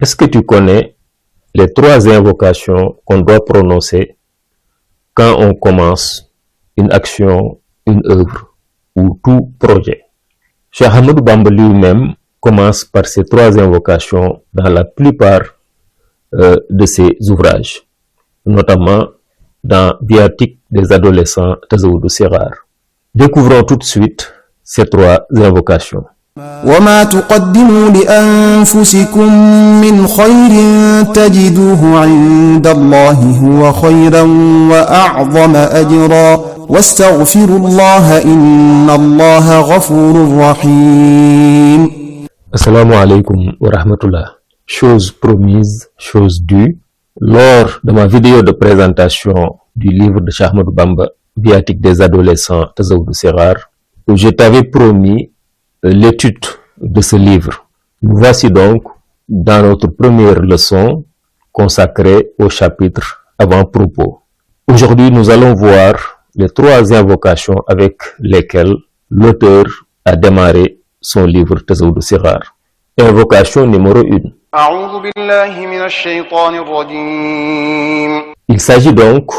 Est-ce que tu connais les 3 invocations qu'on doit prononcer quand on commence une action, une œuvre ou tout projet? Cheikh Ahmadou Bamba lui-même commence par ces 3 invocations dans la plupart de ses ouvrages, notamment dans Viatique des adolescents Tazawudu Sighar. Découvrons tout de suite ces 3 invocations. وما تقدموا لأنفسكم من خير تجدوه عند الله هو خيرا وأعظم أجرا واستغفروا الله إن الله غفور رحيم. Assalamu alaikum wa rahmatullah. Chose promise, chose due. Lors de ma vidéo de présentation du livre de Cheikh Ahmadou Bamba, Viatique des adolescents Tazawudu Sighar, où je t'avais promis l'étude de ce livre. Nous voici donc dans notre première leçon consacrée au chapitre avant-propos. Aujourd'hui, nous allons voir les 3 invocations avec lesquelles l'auteur a démarré son livre Tazawudu Sighar. Invocation numéro 1. Il s'agit donc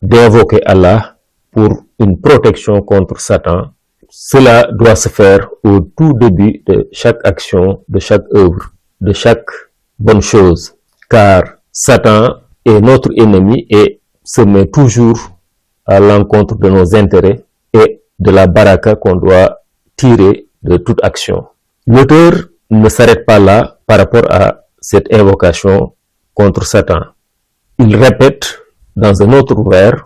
d'invoquer Allah pour une protection contre Satan. Cela doit se faire au tout début de chaque action, de chaque œuvre, de chaque bonne chose. Car Satan est notre ennemi et se met toujours à l'encontre de nos intérêts et de la baraka qu'on doit tirer de toute action. L'auteur ne s'arrête pas là par rapport à cette invocation contre Satan. Il répète dans un autre vers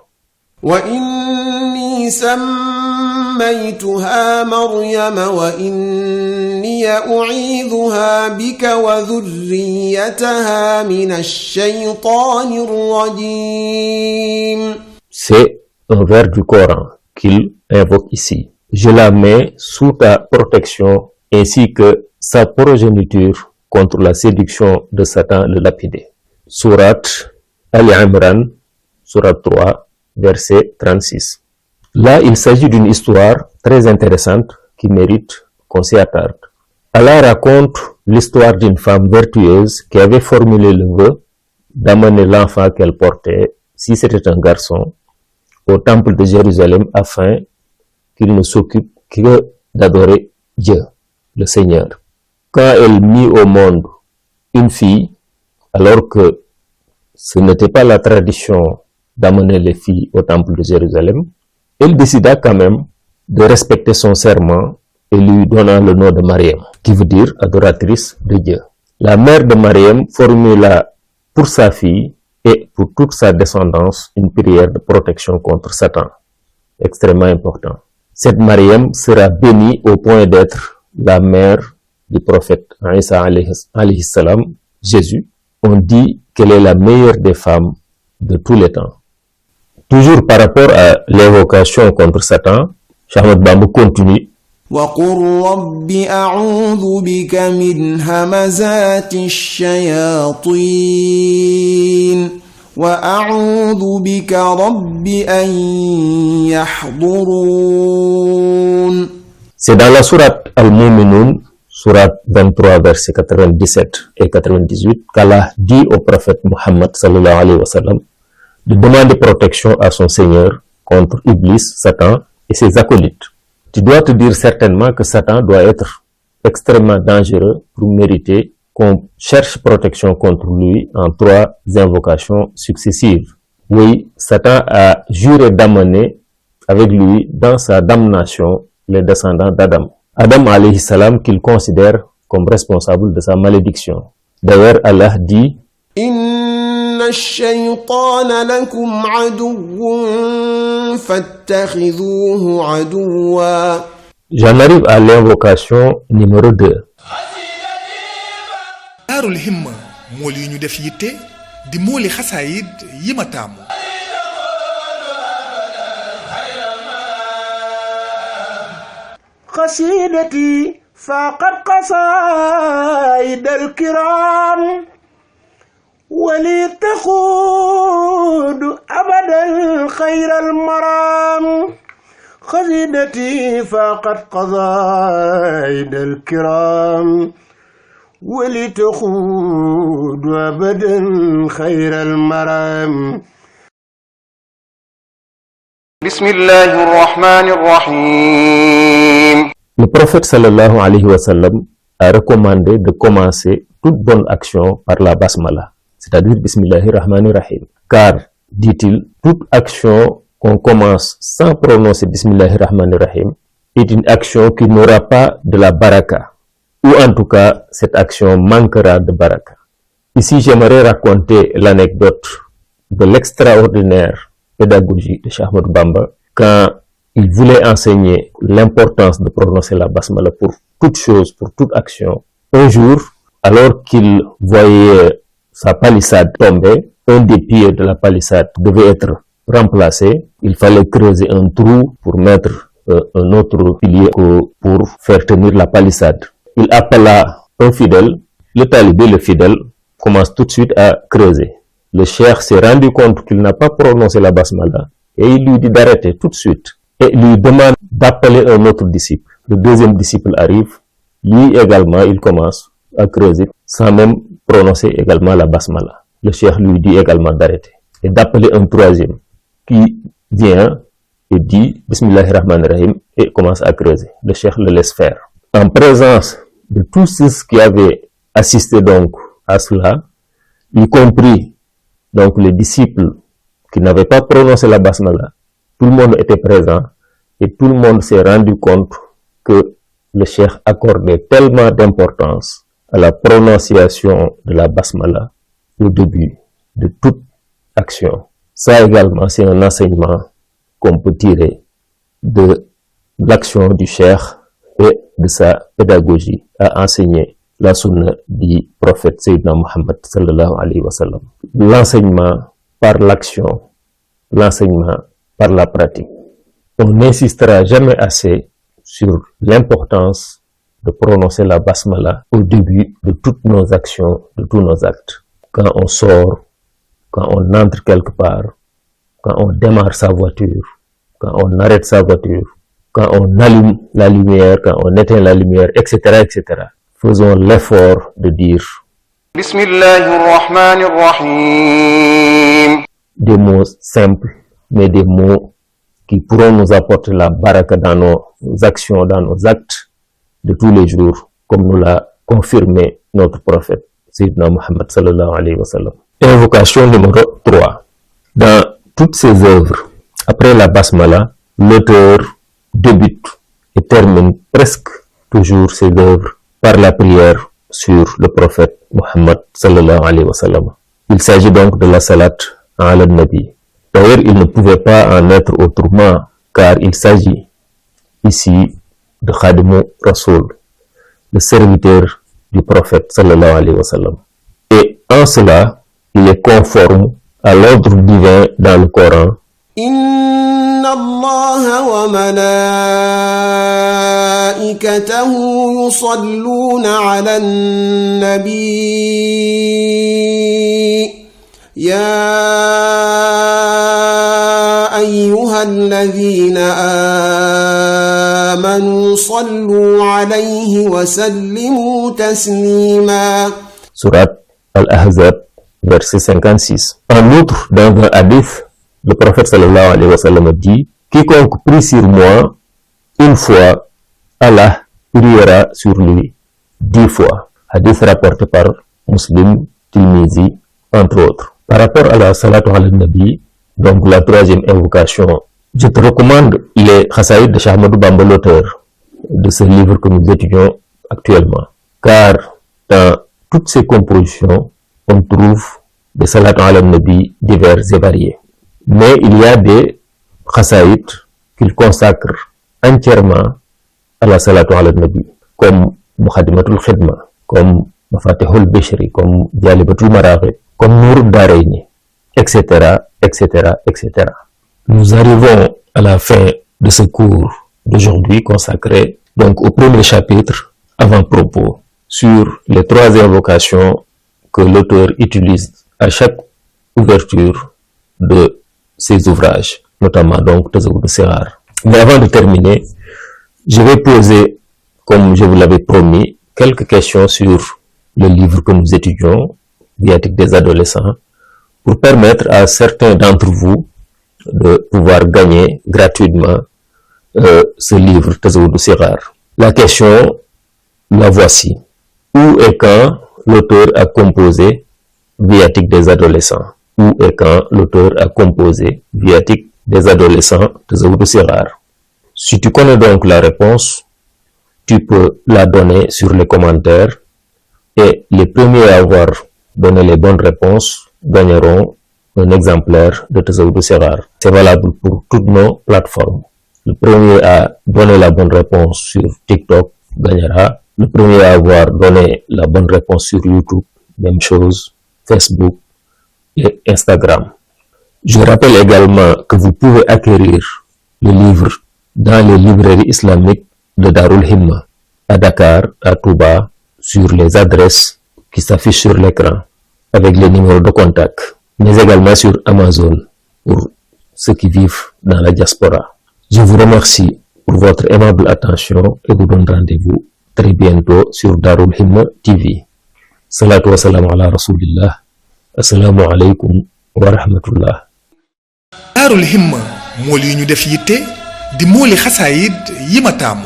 سميتها مريم وإني أعيذها بك وذريتها من الشيطان الرجيم. C'est un vers du Coran qu'il invoque ici. Je la mets sous ta protection ainsi que sa progéniture contre la séduction de Satan le lapidé. Sourate Ali Imran, Sourate 3, verset 36. Là, il s'agit d'une histoire très intéressante qui mérite qu'on s'y attarde. Allah raconte l'histoire d'une femme vertueuse qui avait formulé le vœu d'amener l'enfant qu'elle portait, si c'était un garçon, au temple de Jérusalem afin qu'il ne s'occupe que d'adorer Dieu, le Seigneur. Quand elle mit au monde une fille, alors que ce n'était pas la tradition d'amener les filles au temple de Jérusalem, elle décida quand même de respecter son serment et lui donna le nom de Mariam, qui veut dire adoratrice de Dieu. La mère de Mariam formula pour sa fille et pour toute sa descendance une prière de protection contre Satan, extrêmement important. Cette Mariam sera bénie au point d'être la mère du prophète Isa alayhi salam, Jésus. On dit qu'elle est la meilleure des femmes de tous les temps. Toujours par rapport à l'invocation contre Satan, Cheikh Ahmadou Bamba continue. وَقُلْ رَبِّ أَعُوذُ بِكَ مِنْ هَمَزَاتِ الشَّيَاطِينِ وَأَعُوذُ بِكَ رَبِّ أَنْ يَحْضُرُونَ. C'est dans la sourate Al-Mu'minun, sourate 23, versets 97 et 98, qu'Allah dit au prophète Muhammad sallallahu alayhi wa sallam de demander protection à son Seigneur contre Iblis, Satan et ses acolytes. Tu dois te dire certainement que Satan doit être extrêmement dangereux pour mériter qu'on cherche protection contre lui en 3 invocations successives. Oui, Satan a juré d'amener avec lui dans sa damnation les descendants d'Adam. Adam alayhi salam qu'il considère comme responsable de sa malédiction. D'ailleurs, Allah dit الشيطان لكم عدو فاتخذوه عدوا. J'en arrive à l'invocation numéro 2. daarul himma mool yi ñu def yitte di mooli xasaayid yi ma taamu. قصيدتي فاقت قصائد الكرام ولي تقود أبدا خير المرام. قصيدتي فاقت قصائد الكرام ولتخوض أبدا خير المرام. بسم الله الرحمن الرحيم. Le prophète sallallahu alayhi wa sallam a recommandé de commencer toute bonne action par la basmala, c'est-à-dire Bismillahirrahmanirrahim. Car, dit-il, toute action qu'on commence sans prononcer Bismillahirrahmanirrahim est une action qui n'aura pas de la baraka, ou en tout cas, cette action manquera de baraka. Ici, j'aimerais raconter l'anecdote de l'extraordinaire pédagogie de Cheikh Ahmadou Bamba quand il voulait enseigner l'importance de prononcer la basmala pour toute chose, pour toute action. Un jour, alors qu'il voyait sa palissade tomber, un des pieds de la palissade devait être remplacé. Il fallait creuser un trou pour mettre un autre pilier pour faire tenir la palissade. Il appela un fidèle. Le talibé, le fidèle, commence tout de suite à creuser. Le cheikh s'est rendu compte qu'il n'a pas prononcé la basmala et il lui dit d'arrêter tout de suite et lui demande d'appeler un autre disciple. Le deuxième disciple arrive, lui également il commence à creuser sans même prononcer également la basmala. Le cheikh lui dit également d'arrêter et d'appeler un troisième qui vient et dit Bismillahirrahmanirrahim et commence à creuser. Le cheikh le laisse faire. En présence de tous ceux qui avaient assisté donc à cela, y compris donc les disciples qui n'avaient pas prononcé la basmala, tout le monde était présent et tout le monde s'est rendu compte que le cheikh accordait tellement d'importance à la prononciation de la basmala au début de toute action. Ça également, c'est un enseignement qu'on peut tirer de l'action du cheikh et de sa pédagogie à enseigner la sunna du prophète Sayyidina Muhammad sallallahu alayhi wa sallam. L'enseignement par l'action, l'enseignement par la pratique. On n'insistera jamais assez sur l'importance de prononcer la basmala au début de toutes nos actions, de tous nos actes. Quand on sort, quand on entre quelque part, quand on démarre sa voiture, quand on arrête sa voiture, quand on allume la lumière, quand on éteint la lumière, etc., etc. Faisons l'effort de dire Bismillahirrahmanirrahim. Des mots simples, mais des mots qui pourront nous apporter la baraka dans nos actions, dans nos actes de tous les jours, comme nous l'a confirmé notre prophète, Sayyidina Muhammad sallallahu alayhi wa sallam. Invocation numéro 3. Dans toutes ses œuvres, après la basmala, l'auteur débute et termine presque toujours ses œuvres par la prière sur le prophète Muhammad sallallahu alayhi wa sallam. Il s'agit donc de la salat ala nabi. D'ailleurs, il ne pouvait pas en être autrement, car il s'agit ici de Khadimou Rasoul, le serviteur du prophète sallallahu alayhi wa sallam. Et en cela, il est conforme à l'ordre divin dans le Coran. إن الله وملائكته يصلون على النبي يا أيها الذين آمنوا صلوا عليه وسلموا تسليما. Surat Al-Ahzab, verset 56. En outre, dans un hadith, le prophète sallallahu alayhi wa sallam dit: quiconque prie sur moi une fois, Allah priera sur lui 10 fois. Hadith rapporté par Muslim, Tirmizi, entre autres. Par rapport à la salatu ala nabi, donc la troisième invocation, je te recommande les Khasaïd de Cheikh Ahmadou Bamba, l'auteur de ce livre que nous étudions actuellement. Car dans toutes ces compositions, on trouve des salatu ala nabi divers et variés. Mais il y a des Khasaïd qu'il consacre entièrement à la salatu ala nabi, comme Mukhadimatul Khidma, comme Mafatihul Bishri, comme Jalibatul Maraghi, comme Nour Darayni, etc., etc., etc. Nous arrivons à la fin de ce cours d'aujourd'hui consacré donc au premier chapitre avant-propos sur les 3 invocations que l'auteur utilise à chaque ouverture de ses ouvrages, notamment donc Tazawwud Sighar. Mais avant de terminer, je vais poser, comme je vous l'avais promis, quelques questions sur le livre que nous étudions, Viatique des adolescents, pour permettre à certains d'entre vous de pouvoir gagner gratuitement ce livre Tazawudu Sighar. La question, la voici. Où et quand l'auteur a composé Viatique des adolescents? Où et quand l'auteur a composé Viatique des adolescents Tazawudu Sighar? Si tu connais donc la réponse, tu peux la donner sur les commentaires et les premiers à avoir donné les bonnes réponses gagneront un exemplaire de Tazawudu Sighar. C'est valable pour toutes nos plateformes. Le premier à donner la bonne réponse sur TikTok gagnera. Le premier à avoir donné la bonne réponse sur YouTube, même chose, Facebook et Instagram. Je rappelle également que vous pouvez acquérir le livre dans les librairies islamiques de Darul Himma, à Dakar, à Touba, sur les adresses qui s'affichent sur l'écran, avec les numéros de contact, mais également sur Amazon, pour ceux qui vivent dans la diaspora. Je vous remercie pour votre aimable attention et vous donne rendez-vous très bientôt sur Darul Himma TV. Salatu wa salam ala rasulillah. Assalamu alaikum wa rahmatullah. Darul Himma mool yi ñu def yitte di mooli xasaayid yi ma taamu